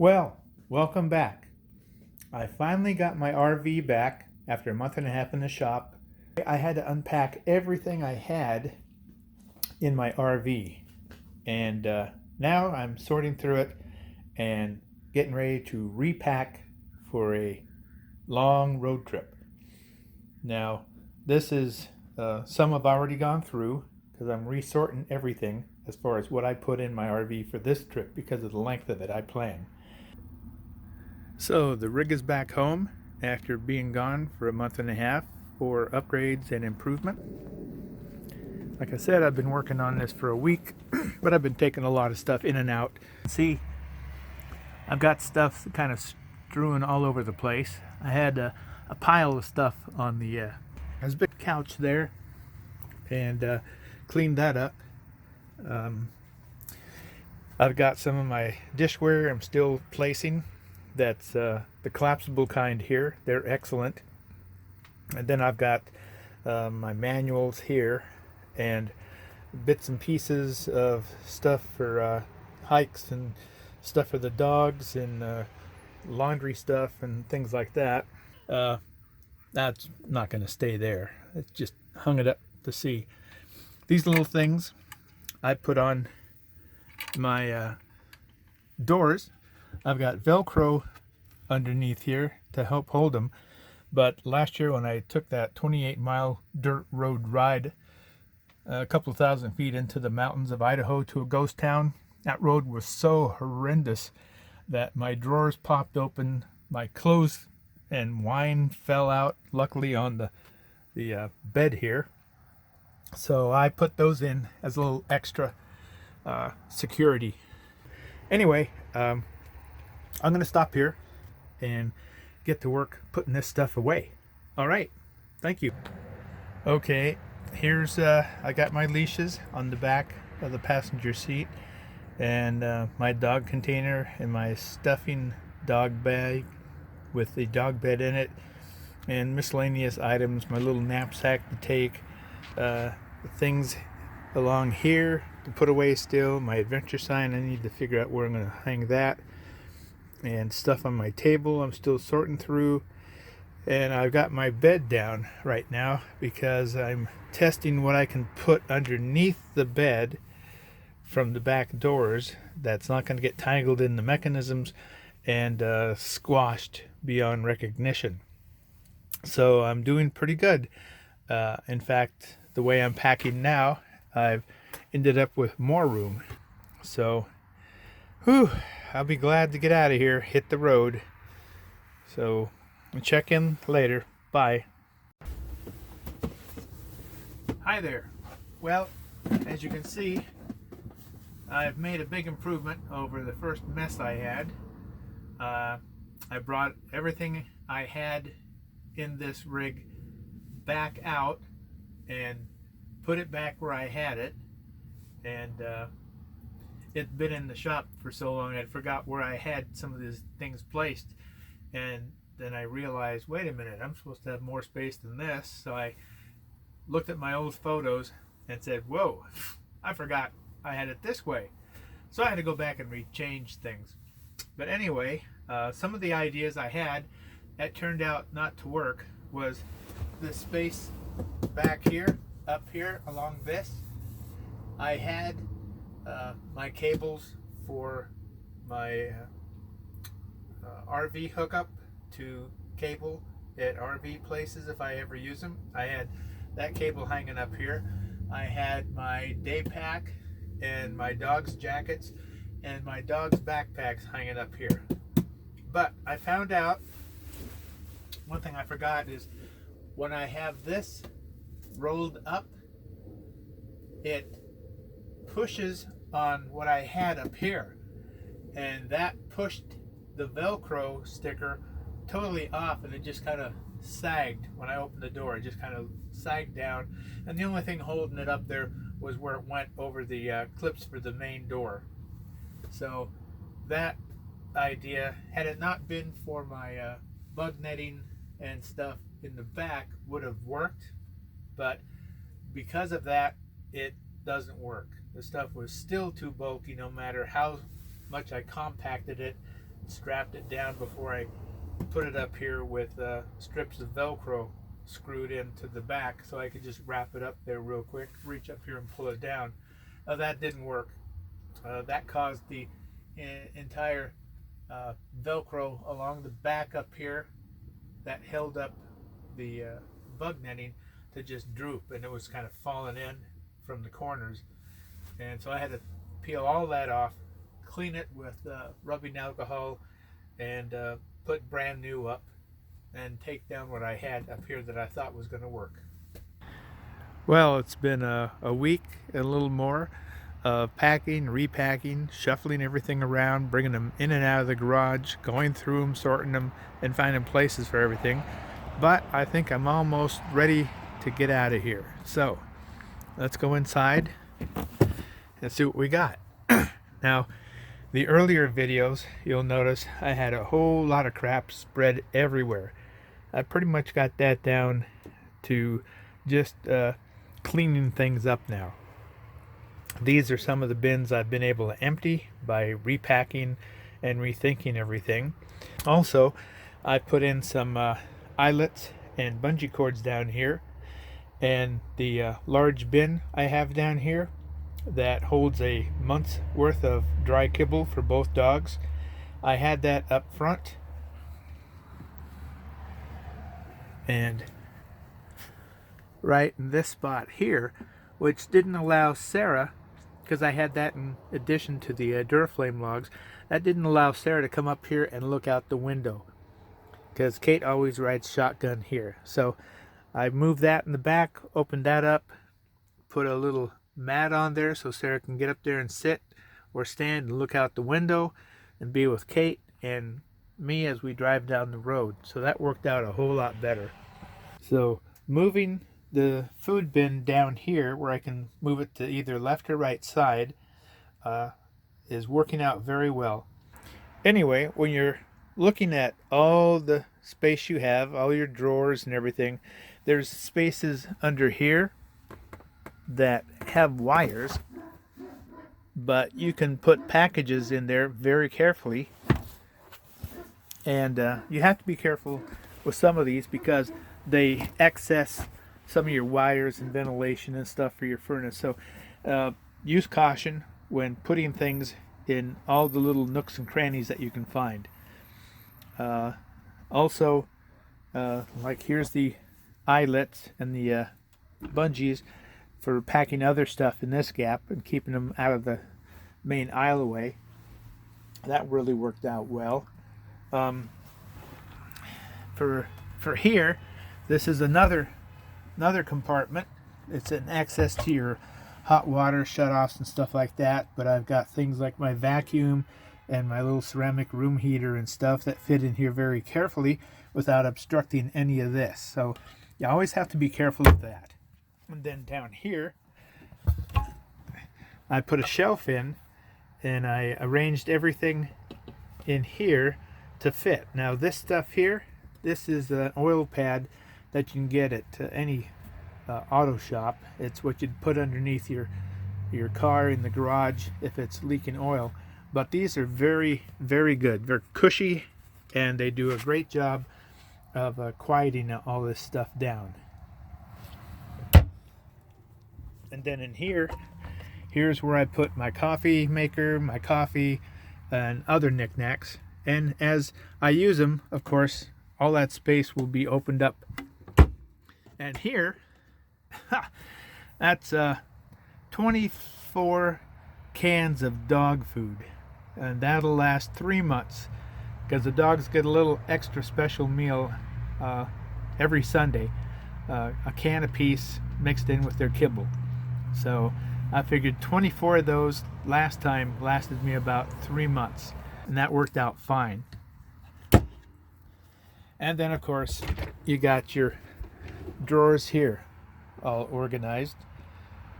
Well, welcome back. I finally got my RV back after a month and a half in the shop. I had to unpack everything I had in my RV, and now I'm sorting through it and getting ready to repack for a long road trip. Now, this is some I've already gone through because I'm resorting everything as far as what I put in my RV for this trip because of the length of it I plan. So the rig is back home after being gone for a month and a half for upgrades and improvement. Like I said, I've been working on this for a week, but I've been taking a lot of stuff in and out. See, I've got stuff kind of strewn all over the place. I had a pile of stuff on there's a big couch there, and cleaned that up. I've got some of my dishware I'm still placing. That's the collapsible kind here. They're excellent. And then I've got my manuals here and bits and pieces of stuff for hikes and stuff for the dogs and laundry stuff and things like that. That's not going to stay there. It's just hung it up to see. These little things I put on my doors. I've got Velcro underneath here to help hold them. But last year when I took that 28-mile dirt road ride a couple thousand feet into the mountains of Idaho to a ghost town, that road was so horrendous that my drawers popped open, my clothes and wine fell out, luckily on the bed here. So I put those in as a little extra security. Anyway, I'm going to stop here and get to work putting this stuff away. All right, thank you. Okay, here's I got my leashes on the back of the passenger seat, and my dog container and my stuffing dog bag with the dog bed in it, and miscellaneous items, my little knapsack to take, things along here to put away still, my adventure sign, I need to figure out where I'm going to hang that, and stuff on my table I'm still sorting through. And I've got my bed down right now because I'm testing what I can put underneath the bed from the back doors that's not going to get tangled in the mechanisms and squashed beyond recognition. So I'm doing pretty good. In fact, the way I'm packing now, I've ended up with more room. So, I'll be glad to get out of here, hit the road. So, I'll check in later. Bye. Hi there. Well, as you can see, I've made a big improvement over the first mess I had. I brought everything I had in this rig back out and put it back where I had it, and it's been in the shop for so long I forgot where I had some of these things placed, and then I realized, wait a minute, I'm supposed to have more space than this. So I looked at my old photos and said, whoa, I forgot I had it this way. So I had to go back and rechange things. But anyway, some of the ideas I had that turned out not to work was this space back here, up here along this. I had my cables for my RV hookup to cable at RV places if I ever use them. I had that cable hanging up here. I had my day pack and my dog's jackets and my dog's backpacks hanging up here. But I found out one thing I forgot is when I have this rolled up, it pushes on what I had up here, and that pushed the Velcro sticker totally off, and it just kind of sagged when I opened the door. It just kind of sagged down, and the only thing holding it up there was where it went over the clips for the main door. So that idea, had it not been for my bug netting and stuff in the back, would have worked, but because of that, it doesn't work. The stuff was still too bulky no matter how much I compacted it strapped it down before I put it up here with strips of Velcro screwed into the back, so I could just wrap it up there real quick, reach up here and pull it down. That didn't work. That caused the entire Velcro along the back up here that held up the bug netting to just droop, and it was kind of falling in from the corners. And so I had to peel all that off, clean it with rubbing alcohol, and put brand new up, and take down what I had up here that I thought was going to work. Well, it's been a week and a little more of packing, repacking, shuffling everything around, bringing them in and out of the garage, going through them, sorting them, and finding places for everything. But I think I'm almost ready to get out of here. So let's go inside and see what we got. Now, the earlier videos, you'll notice I had a whole lot of crap spread everywhere. I pretty much got that down to just cleaning things up now. These are some of the bins I've been able to empty by repacking and rethinking everything. Also, I put in some eyelets and bungee cords down here, and the large bin I have down here that holds a month's worth of dry kibble for both dogs. I had that up front, and right in this spot here, which didn't allow Sarah, because I had that in addition to the Duraflame logs, that didn't allow Sarah to come up here and look out the window, because Kate always rides shotgun here. So I moved that in the back, opened that up, put a little mat on there so Sarah can get up there and sit or stand and look out the window and be with Kate and me as we drive down the road. So that worked out a whole lot better. So moving the food bin down here where I can move it to either left or right side is working out very well. Anyway, when you're looking at all the space you have, all your drawers and everything, there's spaces under here that have wires, but you can put packages in there very carefully, and you have to be careful with some of these because they excess some of your wires and ventilation and stuff for your furnace. So use caution when putting things in all the little nooks and crannies that you can find. Also, like here's the eyelets and the bungees for packing other stuff in this gap and keeping them out of the main aisleway. That really worked out well. For here, this is another compartment. It's an access to your hot water shutoffs and stuff like that, but I've got things like my vacuum and my little ceramic room heater and stuff that fit in here very carefully without obstructing any of this. So you always have to be careful of that. And then down here, I put a shelf in, and I arranged everything in here to fit. Now this stuff here, this is an oil pad that you can get at any auto shop. It's what you'd put underneath your car in the garage if it's leaking oil. But these are very, very good. They're cushy, and they do a great job of quieting all this stuff down. And then in here, here's where I put my coffee maker, my coffee, and other knickknacks. And as I use them, of course, all that space will be opened up. And here, that's 24 cans of dog food. And that'll last 3 months, because the dogs get a little extra special meal every Sunday, a can apiece mixed in with their kibble. So I figured 24 of those last time lasted me about 3 months, and that worked out fine. And then of course you got your drawers here all organized,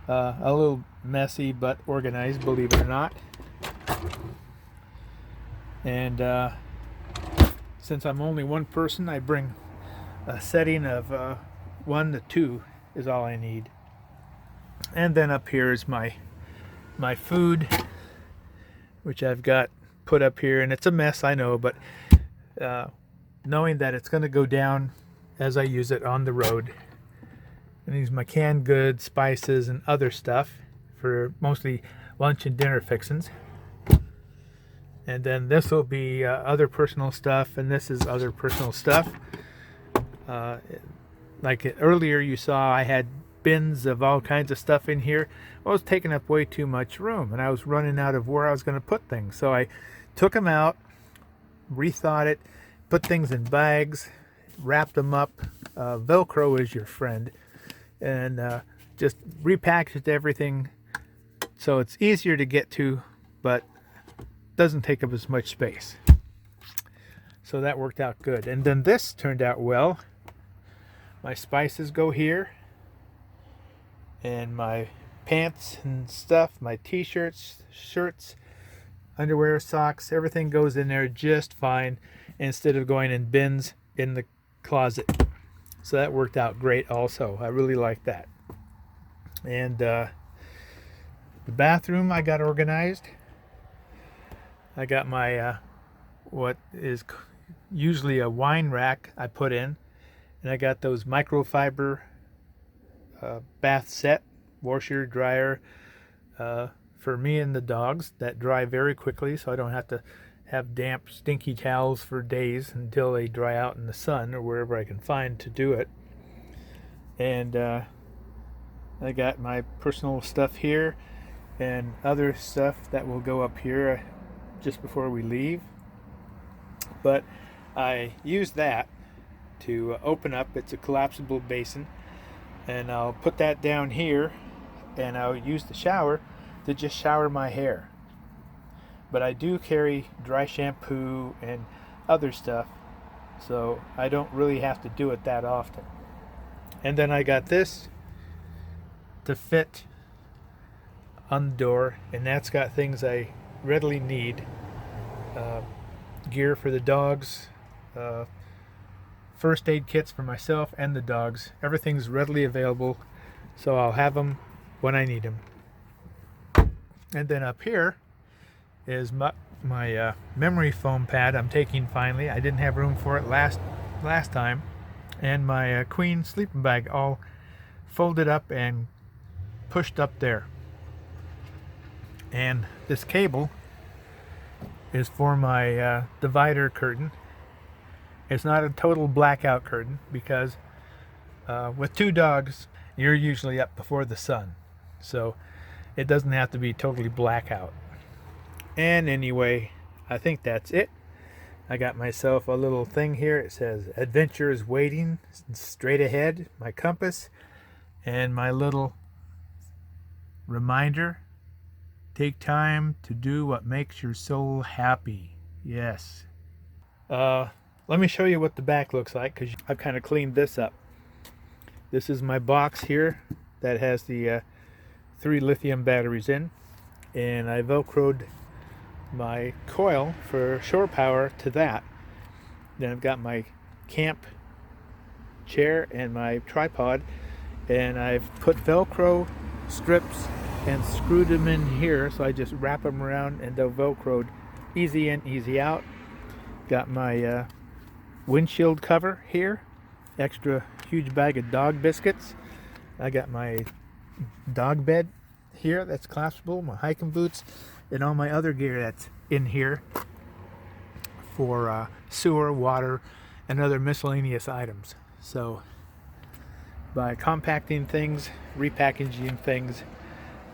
a little messy but organized, believe it or not. And since I'm only one person, I bring a setting of 1 to 2 is all I need. And then up here is my food, which I've got put up here, and it's a mess, I know, but knowing that it's going to go down as I use it on the road. And these my canned goods, spices, and other stuff for mostly lunch and dinner fixings. And then this will be other personal stuff, and this is other personal stuff. Like earlier you saw I had bins of all kinds of stuff in here. Well, it was taking up way too much room, and I was running out of where I was going to put things. So I took them out, rethought it, put things in bags, wrapped them up. Velcro is your friend. And just repackaged everything so it's easier to get to, but doesn't take up as much space. So that worked out good. And then this turned out well. My spices go here, and my pants and stuff, my t-shirts, shirts, underwear, socks, everything goes in there just fine instead of going in bins in the closet. So that worked out great also. I really like that. And the bathroom I got organized. I got my what is usually a wine rack I put in, and I got those microfiber bath set, washer, dryer, for me and the dogs that dry very quickly, so I don't have to have damp, stinky towels for days until they dry out in the sun or wherever I can find to do it. And I got my personal stuff here and other stuff that will go up here just before we leave. But I use that to open up. It's a collapsible basin, and I'll put that down here, and I'll use the shower to just shower my hair. But I do carry dry shampoo and other stuff, so I don't really have to do it that often. And then I got this to fit on the door, and that's got things I readily need. Gear for the dogs, first aid kits for myself and the dogs. Everything's readily available, so I'll have them when I need them. And then up here is my memory foam pad I'm taking finally. I didn't have room for it last time. And my queen sleeping bag all folded up and pushed up there. And this cable is for my divider curtain. It's not a total blackout curtain because with two dogs you're usually up before the sun, so it doesn't have to be totally blackout. And anyway, I think that's it. I got myself a little thing here. It says adventure is waiting straight ahead, my compass, and my little reminder: take time to do what makes your soul happy. Yes. Let me show you what the back looks like, because I've kind of cleaned this up. This is my box here that has the 3 lithium batteries in, and I velcroed my coil for shore power to that. Then I've got my camp chair and my tripod, and I've put velcro strips and screwed them in here, so I just wrap them around and they're velcroed easy in, easy out. Got my windshield cover here, extra huge bag of dog biscuits. I got my dog bed here that's collapsible, my hiking boots, and all my other gear that's in here for sewer, water, and other miscellaneous items. So by compacting things, repackaging things,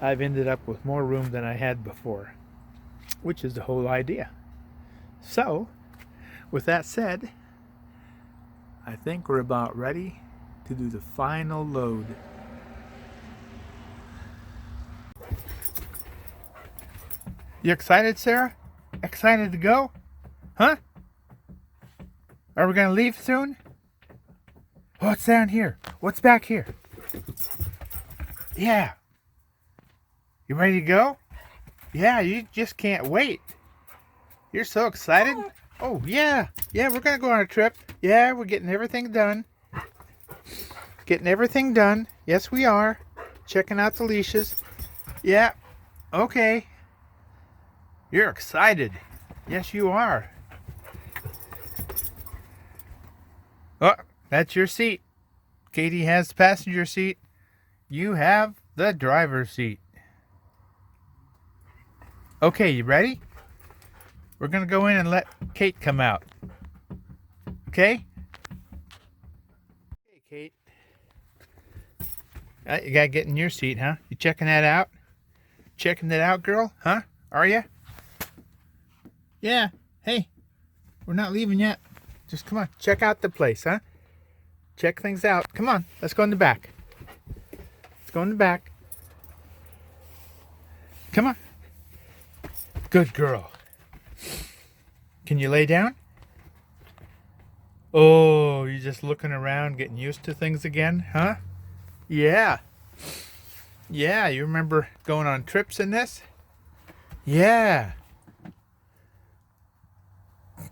I've ended up with more room than I had before, which is the whole idea. So with that said, I think we're about ready to do the final load. You excited, Sarah? Excited to go? Huh? Are we gonna leave soon? What's down here? What's back here? Yeah. You ready to go? Yeah, you just can't wait. You're so excited. Oh, yeah. Yeah, we're gonna go on a trip. Yeah, we're getting everything done. Getting everything done. Yes, we are. Checking out the leashes. Yeah. Okay. You're excited. Yes, you are. Oh, that's your seat. Katie has the passenger seat. You have the driver's seat. Okay, you ready? We're going to go in and let Kate come out. Okay? Hey, Kate. You got to get in your seat, huh? You checking that out? Checking that out, girl? Huh? Are you? Yeah. Hey, we're not leaving yet. Just come on. Check out the place, huh? Check things out. Come on. Let's go in the back. Let's go in the back. Come on. Good girl. Can you lay down? Oh, you're just looking around, getting used to things again, huh? Yeah. Yeah, you remember going on trips in this? Yeah.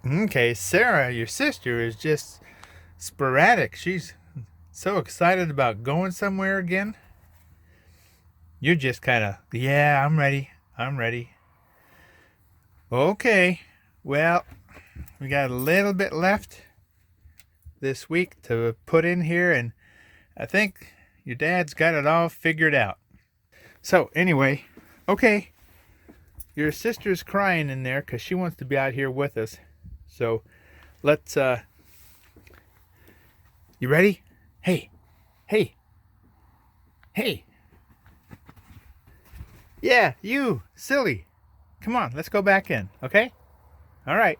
Okay, Sarah, your sister, is just sporadic. She's so excited about going somewhere again. You're just kind of, yeah, I'm ready. I'm ready. Okay. Well, we got a little bit left this week to put in here, and I think your dad's got it all figured out. So, anyway, okay. Your sister's crying in there because she wants to be out here with us. So, let's, you ready? Hey, hey, hey. Yeah, you, silly. Come on, let's go back in, okay? All right.